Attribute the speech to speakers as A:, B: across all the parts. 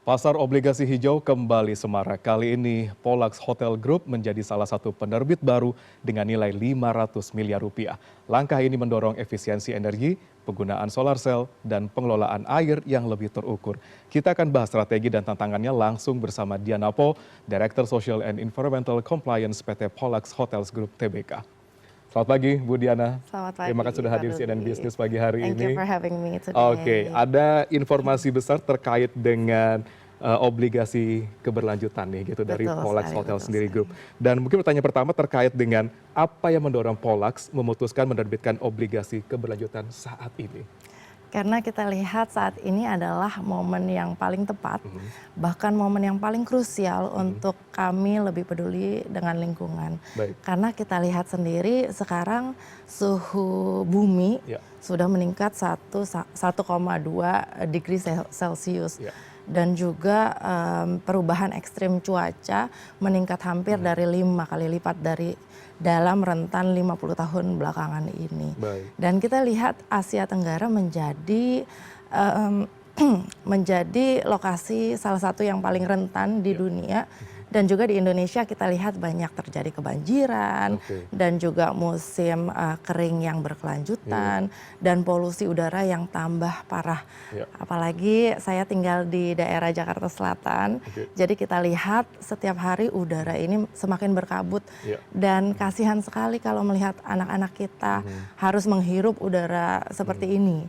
A: Pasar obligasi hijau kembali semarak. Kali ini Polax Hotel Group menjadi salah satu penerbit baru dengan nilai 500 miliar rupiah. Langkah ini mendorong efisiensi energi, penggunaan solar cell, dan pengelolaan air yang lebih terukur. Kita akan bahas strategi dan tantangannya langsung bersama Diana Po, Director Social and Environmental Compliance PT Polax Hotels Group Tbk. Selamat pagi, Bu Diana.
B: Selamat pagi.
A: Terima kasih sudah hadir di CNN Business pagi hari ini.
B: Thank you for having me today.
A: Oke, ada informasi besar terkait dengan obligasi keberlanjutan nih gitu dari Polax Hotel sendiri Group. Dan mungkin pertanyaan pertama terkait dengan apa yang mendorong Polax memutuskan menerbitkan obligasi keberlanjutan saat ini?
B: Karena kita lihat saat ini adalah momen yang paling tepat, bahkan momen yang paling krusial untuk kami lebih peduli dengan lingkungan.
A: Baik.
B: Karena kita lihat sendiri sekarang suhu bumi sudah meningkat 1,2 degree Celcius. Dan juga perubahan ekstrim cuaca meningkat hampir dari 5 kali lipat dari dalam rentan 50 tahun belakangan ini.
A: Baik.
B: Dan kita lihat Asia Tenggara menjadi menjadi lokasi salah satu yang paling rentan di dunia. Dan juga di Indonesia kita lihat banyak terjadi kebanjiran dan juga musim kering yang berkelanjutan dan polusi udara yang tambah parah. Apalagi saya tinggal di daerah Jakarta Selatan, jadi kita lihat setiap hari udara ini semakin berkabut dan kasihan sekali kalau melihat anak-anak kita harus menghirup udara seperti ini.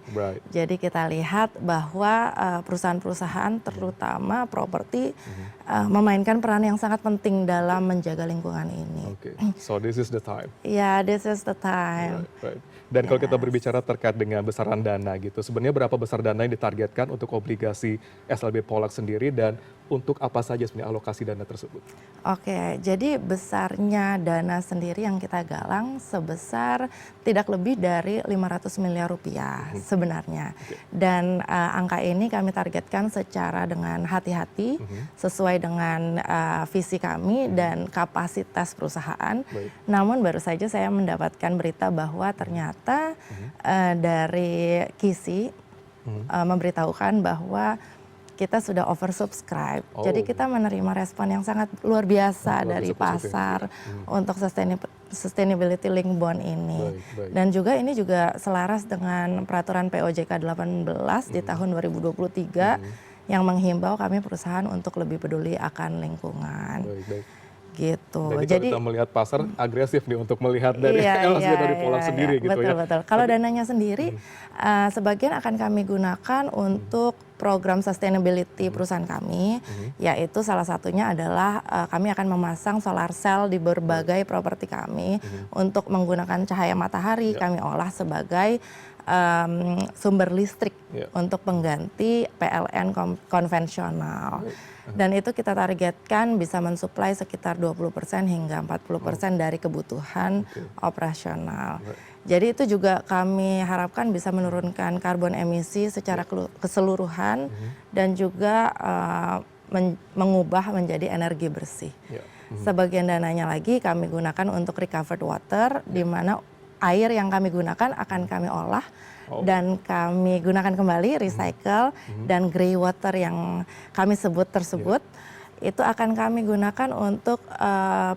B: Jadi kita lihat bahwa perusahaan-perusahaan terutama properti memainkan peran yang sangat penting dalam menjaga lingkungan ini.
A: So this is the time.
B: Yeah, this is the time.
A: Right. Dan kalau kita berbicara terkait dengan besaran dana gitu, sebenarnya berapa besar dana yang ditargetkan untuk obligasi SLB Polax sendiri dan untuk apa saja sebenarnya alokasi dana tersebut?
B: Oke, jadi besarnya dana sendiri yang kita galang sebesar tidak lebih dari 500 miliar rupiah sebenarnya. Dan angka ini kami targetkan secara dengan hati-hati sesuai dengan visi kami dan kapasitas perusahaan. Namun baru saja saya mendapatkan berita bahwa ternyata dari KISI memberitahukan bahwa kita sudah oversubscribe. Jadi kita menerima respon yang sangat luar biasa dari pasar untuk sustainability link bond ini. Dan juga ini juga selaras dengan peraturan POJK 18 di tahun 2023 yang menghimbau kami perusahaan untuk lebih peduli akan lingkungan. Gitu.
A: Jadi kalau kita melihat pasar agresif nih untuk melihat dari dari Polax sendiri gitu ya.
B: Betul. Kalau dananya sendiri sebagian akan kami gunakan untuk program sustainability perusahaan kami, yaitu salah satunya adalah kami akan memasang solar cell di berbagai properti kami untuk menggunakan cahaya matahari kami olah sebagai sumber listrik untuk pengganti PLN konvensional. Dan itu kita targetkan bisa mensuplai sekitar 20% hingga 40% dari kebutuhan operasional. Jadi itu juga kami harapkan bisa menurunkan karbon emisi secara keseluruhan dan juga mengubah menjadi energi bersih. Sebagian dananya lagi kami gunakan untuk recovered water, di mana air yang kami gunakan akan kami olah dan kami gunakan kembali, recycle, dan grey water yang kami sebut tersebut itu akan kami gunakan untuk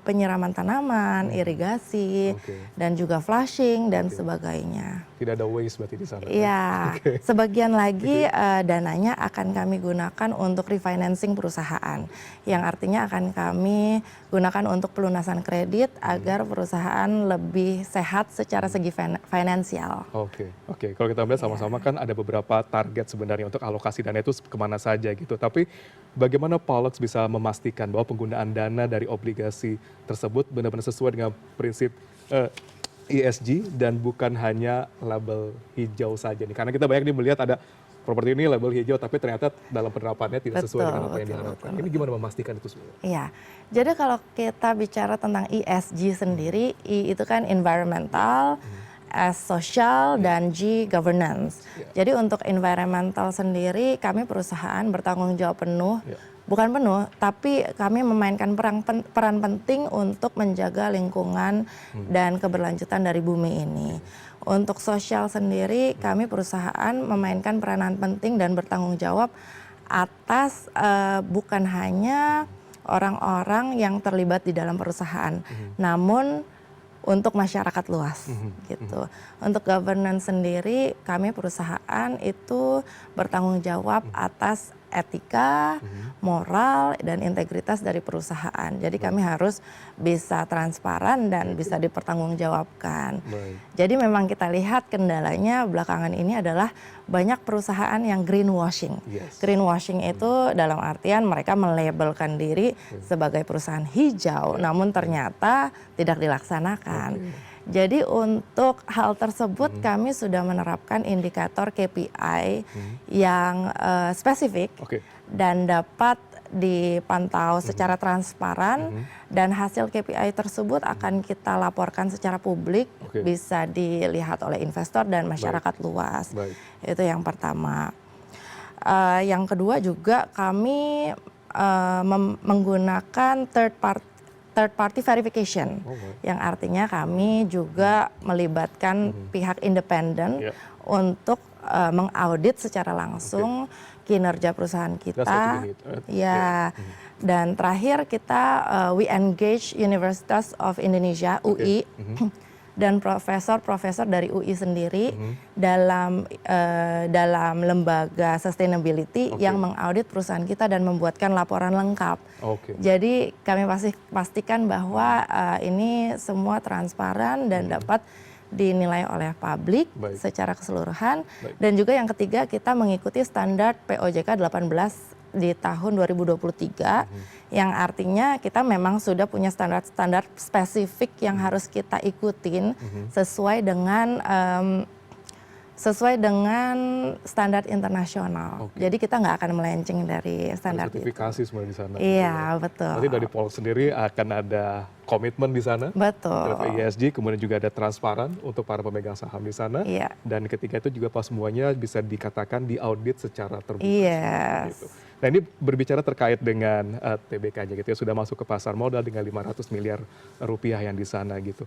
B: penyiraman tanaman, irigasi, dan juga flushing dan sebagainya.
A: Tidak ada waste berarti di sana?
B: Iya, sebagian lagi dananya akan kami gunakan untuk refinancing perusahaan, yang artinya akan kami gunakan untuk pelunasan kredit agar perusahaan lebih sehat secara segi finansial.
A: Oke. Kalau kita melihat sama-sama kan ada beberapa target sebenarnya untuk alokasi dana itu kemana saja gitu. Tapi bagaimana Polax bisa memastikan bahwa penggunaan dana dari obligasi tersebut benar-benar sesuai dengan prinsip ESG dan bukan hanya label hijau saja nih? Karena kita banyak nih melihat ada properti ini label hijau tapi ternyata dalam penerapannya tidak sesuai dengan apa yang diharapkan. Ini gimana memastikan itu semua?
B: Iya, jadi kalau kita bicara tentang ESG sendiri, I itu kan environmental, S social, dan G governance. Jadi untuk environmental sendiri kami perusahaan bertanggung jawab penuh, bukan penuh, tapi kami memainkan peran penting untuk menjaga lingkungan dan keberlanjutan dari bumi ini. Untuk sosial sendiri, kami perusahaan memainkan peranan penting dan bertanggung jawab atas bukan hanya orang-orang yang terlibat di dalam perusahaan, namun untuk masyarakat luas gitu. Untuk governance sendiri, kami perusahaan itu bertanggung jawab atas etika, moral, dan integritas dari perusahaan. Jadi kami harus bisa transparan dan bisa dipertanggungjawabkan. Jadi memang kita lihat kendalanya belakangan ini adalah banyak perusahaan yang greenwashing. Greenwashing itu dalam artian mereka melabelkan diri sebagai perusahaan hijau, namun ternyata tidak dilaksanakan. Jadi untuk hal tersebut kami sudah menerapkan indikator KPI yang spesifik dan dapat dipantau secara transparan, dan hasil KPI tersebut akan kita laporkan secara publik, bisa dilihat oleh investor dan masyarakat luas. Itu yang pertama. Yang kedua juga kami menggunakan third party verification, yang artinya kami juga melibatkan pihak independen untuk mengaudit secara langsung kinerja perusahaan kita. Dan terakhir kita we engage Universitas of Indonesia UI dan profesor-profesor dari UI sendiri dalam lembaga sustainability yang mengaudit perusahaan kita dan membuatkan laporan lengkap. Jadi kami pastikan bahwa ini semua transparan dan dapat dinilai oleh publik secara keseluruhan. Dan juga yang ketiga, kita mengikuti standar POJK 18 di tahun 2023, yang artinya kita memang sudah punya standar-standar spesifik yang harus kita ikutin sesuai dengan standar internasional. Jadi kita nggak akan melenceng dari standar itu.
A: Sertifikasi semua di sana.
B: Iya, betul.
A: Nanti dari Polak sendiri akan ada komitmen di sana.
B: Betul.
A: Terhadap ESG, kemudian juga ada transparan untuk para pemegang saham di sana. Dan ketika itu juga pas semuanya bisa dikatakan diaudit secara terbuka. Gitu. Nah, ini berbicara terkait dengan TBK-nya gitu ya, sudah masuk ke pasar modal dengan 500 miliar rupiah yang di sana gitu.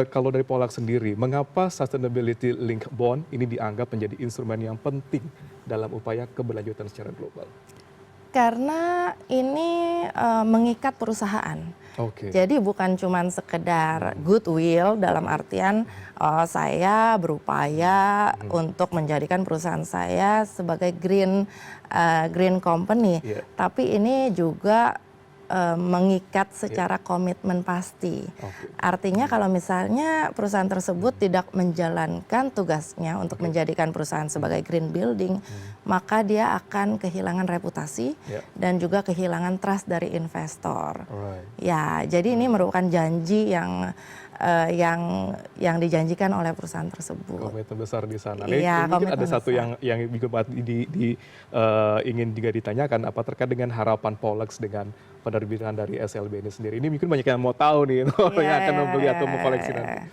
A: Kalau dari Polak sendiri, mengapa sustainability linked bond ini dianggap menjadi instrumen yang penting dalam upaya keberlanjutan secara global?
B: Karena ini mengikat perusahaan. Jadi bukan cuma sekedar goodwill dalam artian saya berupaya untuk menjadikan perusahaan saya sebagai green company, tapi ini juga mengikat secara komitmen pasti. Artinya kalau misalnya perusahaan tersebut tidak menjalankan tugasnya untuk menjadikan perusahaan sebagai green building, maka dia akan kehilangan reputasi dan juga kehilangan trust dari investor. Ya, jadi ini merupakan janji yang dijanjikan oleh perusahaan tersebut.
A: Komitmen besar di sana. Mungkin ada satu yang juga ingin juga ditanyakan, apa terkait dengan harapan Pollex dengan penerbitan dari SLB ini sendiri. Ini mungkin banyak yang mau tahu nih, yang akan membeli atau mengkoleksi nanti.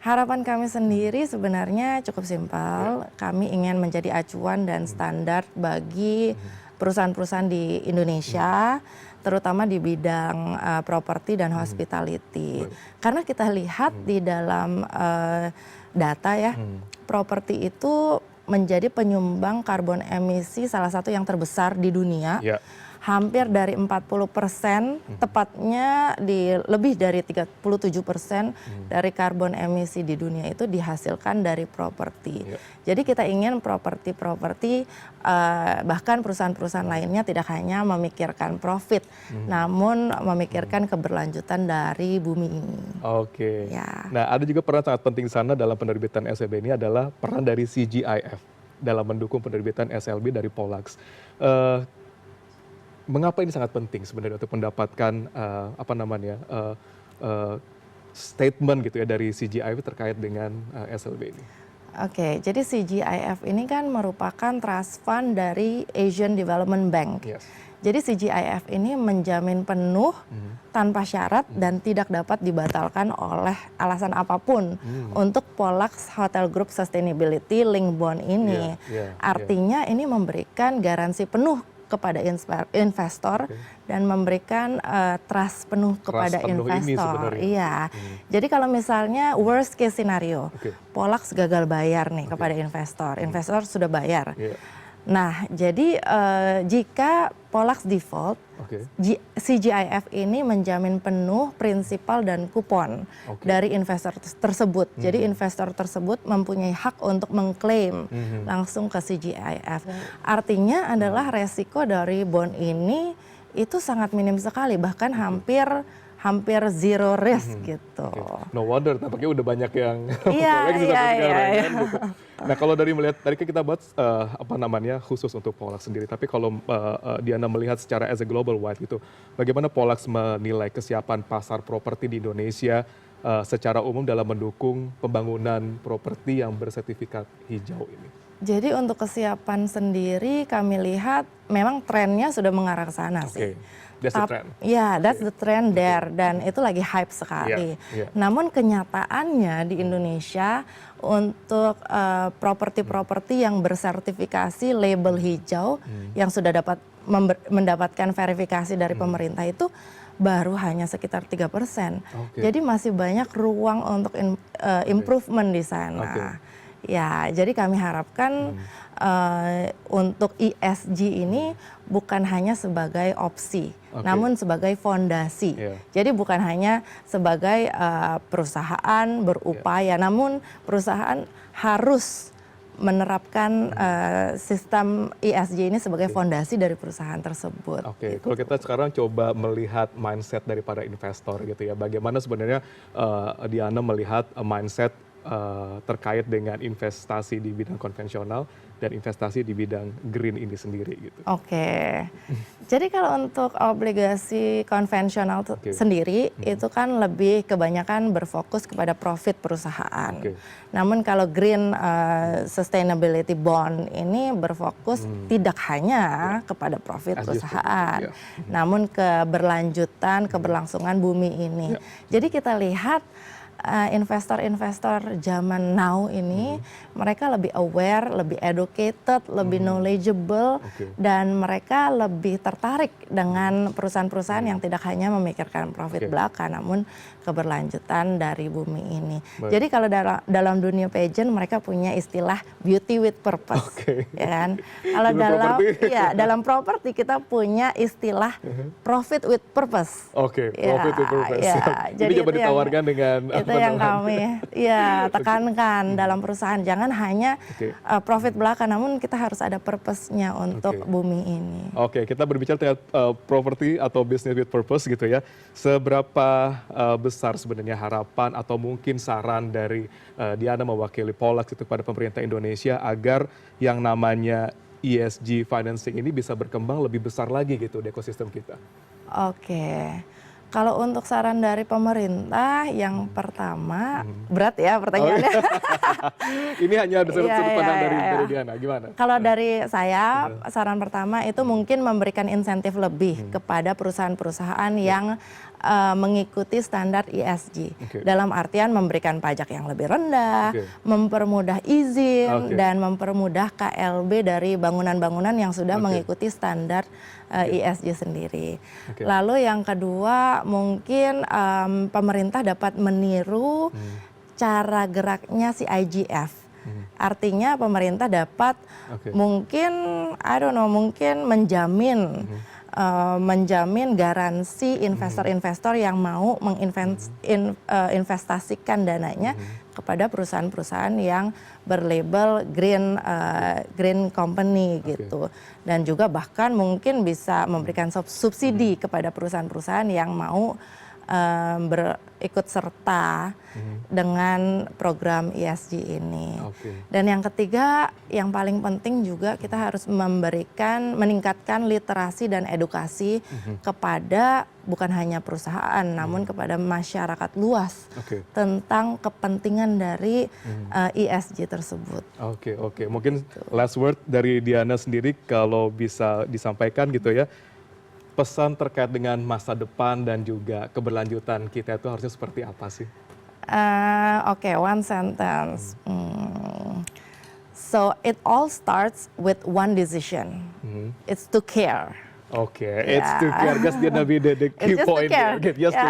B: Harapan kami sendiri sebenarnya cukup simpel. Kami ingin menjadi acuan dan standar bagi perusahaan-perusahaan di Indonesia, terutama di bidang properti dan hospitality. Karena kita lihat di dalam data ya, properti itu menjadi penyumbang karbon emisi salah satu yang terbesar di dunia. Hampir dari 40%, tepatnya lebih dari 37% dari karbon emisi di dunia itu dihasilkan dari properti. Jadi kita ingin properti bahkan perusahaan-perusahaan lainnya tidak hanya memikirkan profit, namun memikirkan keberlanjutan dari bumi ini. Nah, ada juga peran sangat penting di sana dalam penerbitan SLB ini adalah peran dari CGIF dalam mendukung penerbitan SLB dari Pollex. Mengapa ini sangat penting sebenarnya untuk mendapatkan statement gitu ya dari CGIF terkait dengan SLB ini? Jadi CGIF ini kan merupakan trust fund dari Asian Development Bank. Jadi CGIF ini menjamin penuh tanpa syarat dan tidak dapat dibatalkan oleh alasan apapun untuk Pollex Hotel Group Sustainability Linked Bond ini. Artinya ini memberikan garansi penuh kepada investor dan memberikan trust penuh kepada investor. Jadi kalau misalnya worst case scenario, Pollex gagal bayar nih kepada investor sudah bayar. Nah, jadi jika Polax default,
A: Oke.
B: CGIF ini menjamin penuh prinsipal dan kupon
A: Oke.
B: dari investor tersebut. Jadi investor tersebut mempunyai hak untuk mengklaim langsung ke CGIF. Artinya adalah resiko dari bond ini itu sangat minim sekali, bahkan hampir zero risk gitu.
A: No wonder, tampaknya udah banyak yang
B: Iya,
A: koleksi
B: iya,
A: sampai sekarang
B: iya.
A: kan gitu. Nah kalau dari melihat, tadi kan kita buat apa namanya khusus untuk Polax sendiri, tapi kalau Diana melihat secara as a global wide gitu, bagaimana Polax menilai kesiapan pasar properti di Indonesia secara umum dalam mendukung pembangunan properti yang bersertifikat hijau ini?
B: Jadi untuk kesiapan sendiri kami lihat memang trennya sudah mengarah ke sana sih.
A: That's the trend.
B: Ya, that's the trend there, dan itu lagi hype sekali. Namun kenyataannya di Indonesia untuk properti-properti yang bersertifikasi label hijau yang sudah mendapatkan verifikasi dari pemerintah itu baru hanya sekitar 3%. Jadi masih banyak ruang untuk improvement di sana. Ya, jadi kami harapkan untuk ESG ini bukan hanya sebagai opsi, namun sebagai fondasi. Jadi bukan hanya sebagai perusahaan berupaya, namun perusahaan harus menerapkan sistem ESG ini sebagai fondasi dari perusahaan tersebut.
A: Kalau kita sekarang coba melihat mindset daripada investor gitu ya, bagaimana sebenarnya Diana melihat mindset terkait dengan investasi di bidang konvensional dan investasi di bidang green ini sendiri gitu.
B: Jadi kalau untuk obligasi konvensional sendiri itu kan lebih kebanyakan berfokus kepada profit perusahaan. Namun kalau green sustainability bond ini berfokus tidak hanya kepada profit perusahaan, namun keberlanjutan, keberlangsungan bumi ini. Jadi kita lihat investor-investor zaman now ini mereka lebih aware, lebih educated, lebih knowledgeable, dan mereka lebih tertarik dengan perusahaan-perusahaan yang tidak hanya memikirkan profit belaka, namun keberlanjutan dari bumi ini. Jadi kalau dalam dunia pageant mereka punya istilah beauty with purpose, ya kan? Kalau dalam properti kita punya istilah profit with purpose.
A: Profit with purpose.
B: Jadi
A: coba ditawarkan dengan
B: itu yang kami tekankan dalam perusahaan, jangan hanya profit belaka, namun kita harus ada purpose-nya untuk bumi ini.
A: Kita berbicara tentang property atau business with purpose gitu ya. Seberapa besar sebenarnya harapan atau mungkin saran dari Diana mewakili Polax itu kepada pemerintah Indonesia agar yang namanya ESG financing ini bisa berkembang lebih besar lagi gitu di ekosistem kita?
B: Kalau untuk saran dari pemerintah, yang pertama, berat ya pertanyaannya.
A: Ini hanya sudut pandang dari Diana, gimana?
B: Kalau dari saya, saran pertama itu mungkin memberikan insentif lebih kepada perusahaan-perusahaan yang mengikuti standar ESG. Dalam artian memberikan pajak yang lebih rendah, mempermudah izin, dan mempermudah KLB dari bangunan-bangunan yang sudah mengikuti standar ESG sendiri. Lalu yang kedua, mungkin pemerintah dapat meniru cara geraknya si IGF. Artinya pemerintah dapat mungkin menjamin garansi investor-investor yang mau menginvestasikan dananya kepada perusahaan-perusahaan yang berlabel green company gitu, dan juga bahkan mungkin bisa memberikan subsidi kepada perusahaan-perusahaan yang mau berikut serta dengan program ESG ini. Dan yang ketiga, yang paling penting juga kita harus meningkatkan literasi dan edukasi kepada bukan hanya perusahaan, namun kepada masyarakat luas tentang kepentingan dari ESG tersebut.
A: Mungkin last word dari Diana sendiri kalau bisa disampaikan gitu ya, pesan terkait dengan masa depan dan juga keberlanjutan kita itu harusnya seperti apa sih?
B: One sentence. So it all starts with one decision. It's to care.
A: It's to care. Just Diana be the key point there. Just to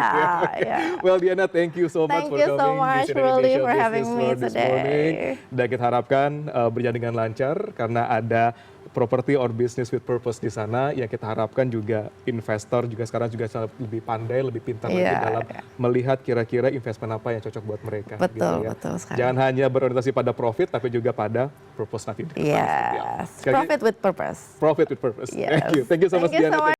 A: care. Well, Diana, thank you so much for coming.
B: Thank you so much, Ruli, for having me today.
A: Dan kita harapkan berjalan dengan lancar karena ada property or business with purpose di sana, yang kita harapkan juga investor juga sekarang juga lebih pandai, lebih pintar lagi dalam melihat kira-kira investment apa yang cocok buat mereka.
B: Betul,
A: gitu ya.
B: betul sekali.
A: Jangan hanya berorientasi pada profit, tapi juga pada purpose nanti.
B: Yes, profit with purpose.
A: Profit with purpose.
B: Yes.
A: Thank you so much,
B: Thank you so
A: Diana.
B: much.